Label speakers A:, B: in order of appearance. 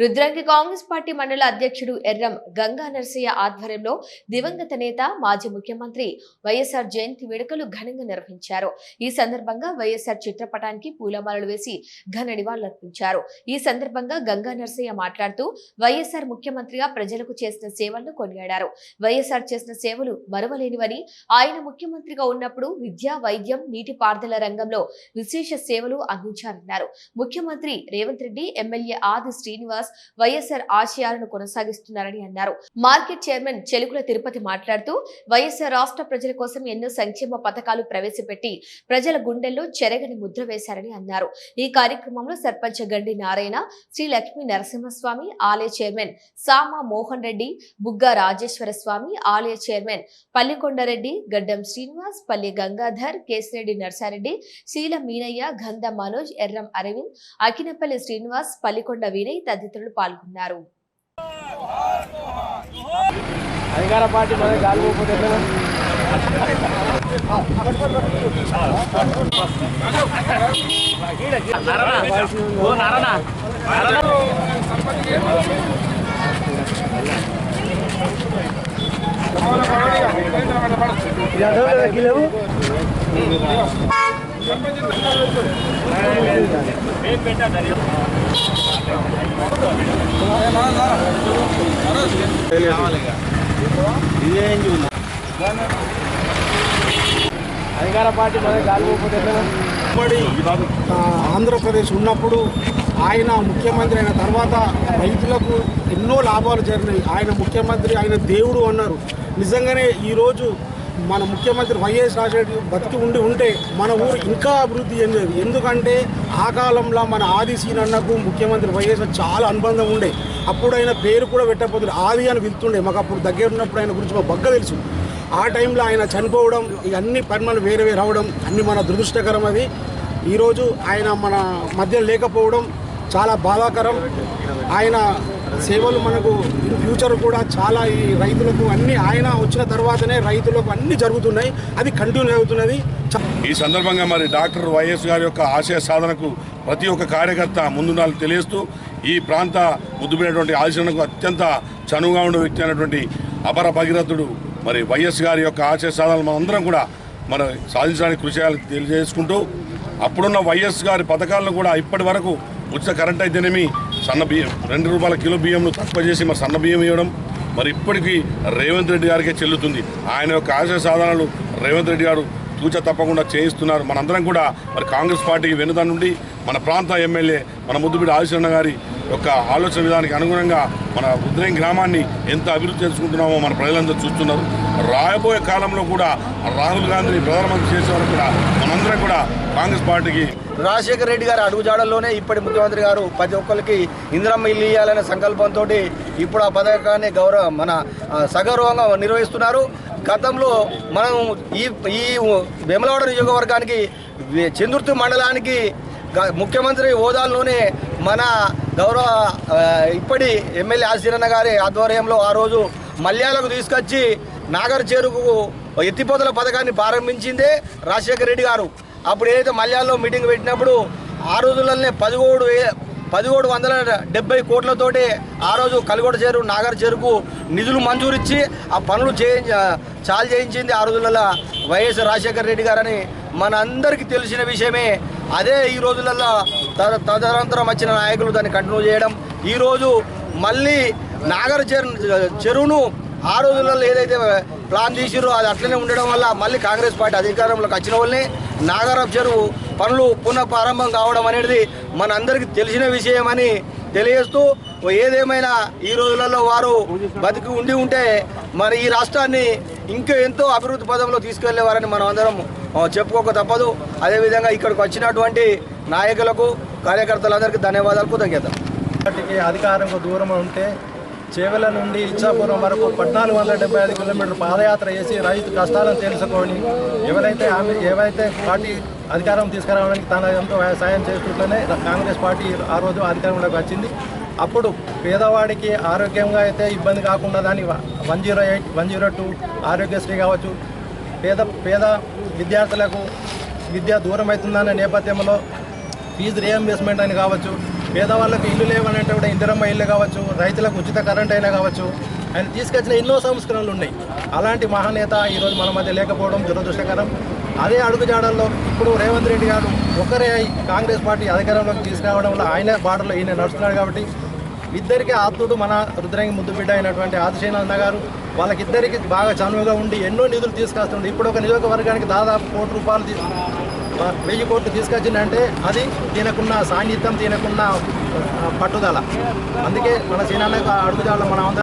A: Rudrangi Congress party మండల అధ్యక్షుడు ఎర్రం గంగా నరసయ్య ఆధ్వర్యంలో దివంగత నేత మాజీ ముఖ్యమంత్రి వైఎస్ఆర్ జయంతి వేడుకలు ఘనంగా నిర్వహించారు. ఈ సందర్భంగా వైఎస్ఆర్ చిత్రపటానికి పూలమాలలు వేసి ఘన నివాళులర్పించారు. ఈ సందర్భంగా గంగా నరసయ్య మాట్లాడుతూ వైఎస్ఆర్ ముఖ్యమంత్రిగా ప్రజలకు చేసిన సేవలను కొనియాడారు. వైఎస్ఆర్ చేసిన సేవలు మరువలేనివని, ఆయన ముఖ్యమంత్రిగా ఉన్నప్పుడు విద్య, వైద్యం, నీటిపారుదల రంగంలో విశేష సేవలు అందించారన్నారు. ముఖ్యమంత్రి రేవంత్ రెడ్డి, ఎమ్మెల్యే ఆది శ్రీనివాస్ వైఎస్ఆర్ ఆశయాలను కొనసాగిస్తున్నారని అన్నారు. మార్కెట్ చైర్మన్ చెలుకుల తిరుపతి మాట్లాడుతూ వైఎస్ఆర్ రాష్ట్ర ప్రజల కోసం ఎన్నో సంక్షేమ పథకాలు ప్రవేశపెట్టి ప్రజల గుండెల్లో చెరగని ముద్ర వేశారని అన్నారు. ఈ కార్యక్రమంలో సర్పంచ్ గండి నారాయణ, శ్రీ లక్ష్మీ నరసింహస్వామి, ఆలయ చైర్మన్ సామా మోహన్ రెడ్డి, బుగ్గా రాజేశ్వర స్వామి, ఆలయ చైర్మన్ పల్లికొండారెడ్డి, గడ్డం శ్రీనివాస్, పల్లి గంగాధర్, కేసిరెడ్డి నర్సారెడ్డి, శీల మీనయ్య, గంధ మనోజ్, ఎర్రం అరవింద్, అకినపల్లి శ్రీనివాస్, పల్లికొండ వినయ్ తదితరులు పాల్గొన్నారు.
B: అధికార పార్టీ అధికార పార్టీ
C: ఆంధ్రప్రదేశ్ ఉన్నప్పుడు ఆయన ముఖ్యమంత్రి అయిన తర్వాత రైతులకు ఎన్నో లాభాలు జరిగినాయి. ఆయన ముఖ్యమంత్రి, ఆయన దేవుడు అన్నారు. నిజంగానే ఈరోజు మన ముఖ్యమంత్రి వైఎస్ రాజశేఖర్ బతికి ఉంటే మన ఊరు ఇంకా అభివృద్ధి చెందేది. ఎందుకంటే ఆ కాలంలో మన ఆది సీనన్నకు ముఖ్యమంత్రి వైఎస్ చాలా అనుబంధం ఉండే. అప్పుడు ఆయన పేరు కూడా పెట్టకపోతుంది, ఆది అని పిలుతుండే. మాకు అప్పుడు దగ్గర ఉన్నప్పుడు ఆయన గురించి మాకు బాగా తెలుసు. ఆ టైంలో ఆయన చనిపోవడం, ఇవన్నీ పరిమాణాలు వేరే అవడం అన్నీ మన దురదృష్టకరం. అది ఈరోజు ఆయన మన మధ్య లేకపోవడం చాలా బాధాకరం. ఆయన సేవలు మనకు ఫ్యూచర్ కూడా చాలా ఈ రైతులకు అన్ని ఆయన వచ్చిన తర్వాతనే రైతులకు అన్ని జరుగుతున్నాయి, అది కంటిన్యూ అవుతున్నది.
D: ఈ సందర్భంగా మరి డాక్టర్ వైఎస్ గారి యొక్క ఆశయ సాధనకు ప్రతి ఒక్క కార్యకర్త ముందుండాలని తెలియజేస్తూ, ఈ ప్రాంత ముద్దుపోయినటువంటి ఆశలకు అత్యంత చనువుగా ఉండే వ్యక్తి అయినటువంటి అపర భగీరథుడు మరి వైఎస్ గారి యొక్క ఆశయ సాధనలు మనందరం కూడా మనం సాధించడానికి కృషి చేయాలని తెలియజేసుకుంటూ, అప్పుడున్న వైఎస్ గారి పథకాలను కూడా ఇప్పటి వరకు ఉచిత కరెంట్ అయితేనేమి, సన్న బియ్యం ₹2 కిలో బియ్యంను తక్కువ చేసి మరి సన్న బియ్యం ఇవ్వడం మరి ఇప్పటికీ రేవంత్ రెడ్డి గారికే చెల్లుతుంది. ఆయన యొక్క ఆశయ సాధనలు రేవంత్ రెడ్డి గారు తూచ తప్పకుండా చేయిస్తున్నారు. మనందరం కూడా మరి కాంగ్రెస్ పార్టీకి వెనుదన్నుండి మన ప్రాంత ఎమ్మెల్యే మన ముద్దుబిడ్డ ఆదిశరణ గారి యొక్క ఆలోచన విధానానికి అనుగుణంగా మన రుద్రంగి గ్రామాన్ని ఎంత అభివృద్ధి చేసుకుంటున్నామో మన ప్రజలందరూ చూస్తున్నారు. రాబోయే కాలంలో కూడా రాహుల్ గాంధీని ప్రధానమంత్రి చేసే వరకు కూడా మనందరం కూడా కాంగ్రెస్ పార్టీకి
B: రాజశేఖర రెడ్డి గారి అడుగుజాడల్లోనే ఇప్పటి ముఖ్యమంత్రి గారు ప్రతి ఒక్కరికి ఇందిరమ్మ ఇల్లు ఇవ్వాలనే సంకల్పంతో ఇప్పుడు ఆ పథకాన్ని మన సగౌరవంగా నిర్వహిస్తున్నారు. గతంలో మనం ఈ వేములవాడ నియోజకవర్గానికి చందుర్తి మండలానికి ముఖ్యమంత్రి హోదాల్లోనే మన గౌరవ ఇప్పటి ఎమ్మెల్యే ఆశీరన్న గారి ఆధ్వర్యంలో ఆ రోజు మల్యాలకు తీసుకొచ్చి నాగర్ చెరుకు ఎత్తిపోతల పథకాన్ని ప్రారంభించిందే రాజశేఖర రెడ్డి గారు. అప్పుడు ఏదైతే మల్యాల్లో మీటింగ్ పెట్టినప్పుడు ఆ రోజులనే 1770 కోట్లతోటి ఆ రోజు కలిగొడ చెరువు, నాగర్ చెరుకు నిధులు మంజూరిచ్చి ఆ పనులు చాలు చేయించింది ఆ రోజులలో వైఎస్ రాజశేఖర రెడ్డి గారని మన అందరికీ తెలిసిన విషయమే. అదే ఈ రోజులలో తదనంతరం వచ్చిన నాయకులు దాన్ని కంటిన్యూ చేయడం, ఈరోజు మళ్ళీ నాగర్ చెరువును ఆ రోజులలో ఏదైతే ప్లాన్ చేసిరో అది అట్లనే ఉండడం వల్ల మళ్ళీ కాంగ్రెస్ పార్టీ అధికారంలోకి వచ్చిన వాళ్ళని నాగరపు చెరువు పనులు పునః ప్రారంభం కావడం అనేది మనందరికీ తెలిసిన విషయమని తెలియజేస్తూ, ఏదేమైనా ఈ రోజులలో వారు బతికి ఉంటే మరి ఈ రాష్ట్రాన్ని ఇంకా ఎంతో అభివృద్ధి పదంలో తీసుకెళ్లేవారని మనం అందరం చెప్పుకోక తప్పదు. అదేవిధంగా ఇక్కడికి వచ్చినటువంటి నాయకులకు, కార్యకర్తలందరికీ ధన్యవాదాలు, కృతజ్ఞతలు.
C: పార్టీకి అధికారంకు దూరం ఉంటే చేవెల నుండి ఇచ్చాపురం వరకు 1475 కిలోమీటర్లు పాదయాత్ర చేసి రైతు కష్టాలను తెలుసుకొని ఏవైతే పార్టీ అధికారం తీసుకురావడానికి తన ఎంతో సాయం చేస్తుంటేనే కాంగ్రెస్ పార్టీ ఆ రోజు అధికారంలోకి వచ్చింది. అప్పుడు పేదవాడికి ఆరోగ్యంగా అయితే ఇబ్బంది కాకుండా దాన్ని 108, 102 ఆరోగ్యశ్రీ కావచ్చు, పేద విద్యార్థులకు విద్య దూరం అవుతుందనే నేపథ్యంలో ఫీజు రియంబర్స్మెంట్ అని కావచ్చు,
E: పేదవాళ్ళకు ఇల్లు లేవనంటే కూడా ఇందిరమ్మ ఇల్లు కావచ్చు, రైతులకు ఉచిత కరెంట్ అయినా కావచ్చు, ఆయన తీసుకొచ్చిన ఎన్నో సంస్కరణలు ఉన్నాయి. అలాంటి మహానేత ఈరోజు మన మధ్య లేకపోవడం దురదృష్టకరం. అదే అడుగుజాడల్లో ఇప్పుడు రేవంత్ రెడ్డి గారు ఒకరే కాంగ్రెస్ పార్టీ అధికారంలోకి తీసుకురావడంలో ఆయన బాటలో ఈయన నడుస్తున్నాడు. కాబట్టి ఇద్దరికి ఆప్తుడు మన రుద్రంగి ముద్దు బిడ్డ అయినటువంటి ఆదిశేన అన్న గారు వాళ్ళకిద్దరికి బాగా చనువుగా ఉండి ఎన్నో నిధులు తీసుకొస్తుండే. ఇప్పుడు ఒక నియోజకవర్గానికి దాదాపు ₹1 కోట్లు 1000 కోట్లు తీసుకొచ్చిందంటే అది తినకున్న సాన్నిధ్యం, తినకున్న పట్టుదల. అందుకే మన సీనాన్నకు అడుగుజాడలో మనం